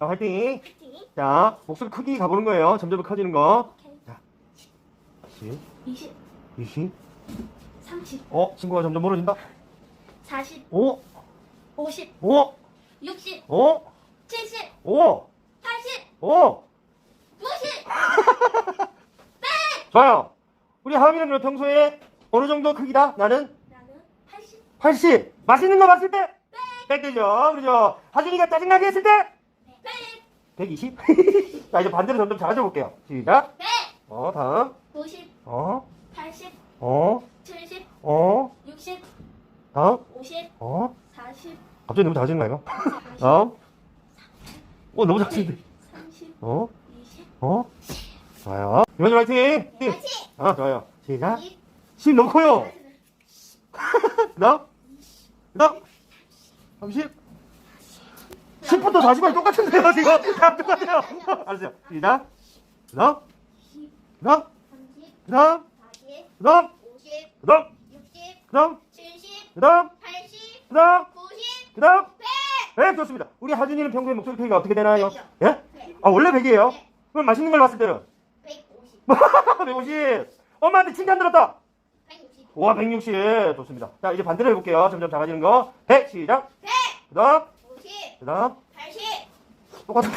자, 화이팅. 파이팅. 자, 목소리 크기 가보는 거예요. 점점 커지는 거. 자, 10, 20, 20. 30, 친구가 점점 멀어진다. 40, 5, 50, 5, 60, 5, 70, 5, 80, 5. 90. 좋아요. 우리 하은이는 그럼 평소에 어느 정도 크기다? 나는 나는 80. 80. 맛있는 거 봤을 때? 100 되죠. 그죠? 하준이가 짜증나게 했을 때? 100, 120. 자, 이제 반대로 점점 작아져 볼게요. 시작. 100, 다음. 90, 어, 80, 어, 70, 어, 60, 다음. 50, 어, 40, 갑자기 너무 작아지는 거 아이가? 40, 다음. 너무 작아지는데. 30, 어, 20, 좋아요. 이만희 화이팅! 파이팅. 좋아요. 시작. 20, 10 너무 커요. 그 다음. 30. 10부터 40까지 똑같은데요, 지금. 다 똑같아요. 알았어요. 시작. 그 다음. 20, 그 다음. 30, 그 다음. 40, 그 다음. 50, 그 다음. 60, 그 다음. 70, 그 다음. 80, 그 다음. 90, 그 다음. 100. 네, 좋습니다. 우리 하준이는 평소에 목소리 크기가 어떻게 되나요? 100이요. 예? 100. 원래 100이에요? 네. 그럼 맛있는 걸 봤을 때는? 150, 150. 엄마한테 칭찬 들었다. 160, 와, 160. 좋습니다. 자, 이제 반대로 해볼게요. 점점 작아지는 거. 100. 시작. 100, 그 다음. 50, 그 다음. 80, 똑같은.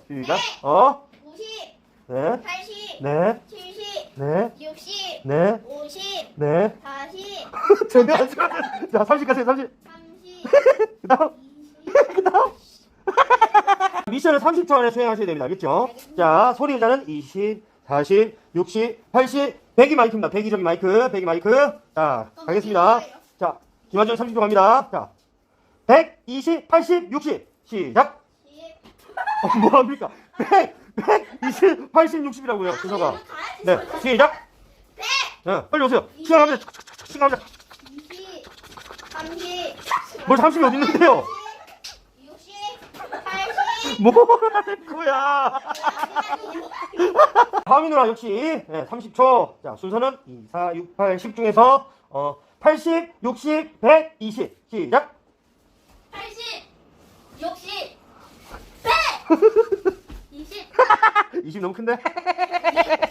시작. 90, 네. 80, 네. 70, 네. 60, 네. 50, 네. 40, 전혀 안 좋아. 자, 30 가세요, 30. 30, 그 다음. 20. 그 다음. 미션을 30초 안에 수행하셔야 됩니다. 알겠죠? 자, 소리 일단은 20, 40, 60, 80, 100이 마이크입니다. 100이 저기 마이크, 100이 마이크. 자, 가겠습니다. 자, 김한준 30초 갑니다. 자, 100, 20, 80, 60. 시작. 10. 뭐합니까? 100, 20, 80, 60이라고요. 준서가. 네, 시작. 100, 네, 빨리 오세요. 시간 갑니다. 시간 갑니다. 20, 30, 뭘 30이 어디 있는데요? 60, 80. 뭐라는 거야? 다음이 누나 역시 30초. 자, 순서는 2, 4, 6, 8, 10 중에서 80, 60, 100, 20. 시작. 80, 60, 100. 20, 20 너무 큰데?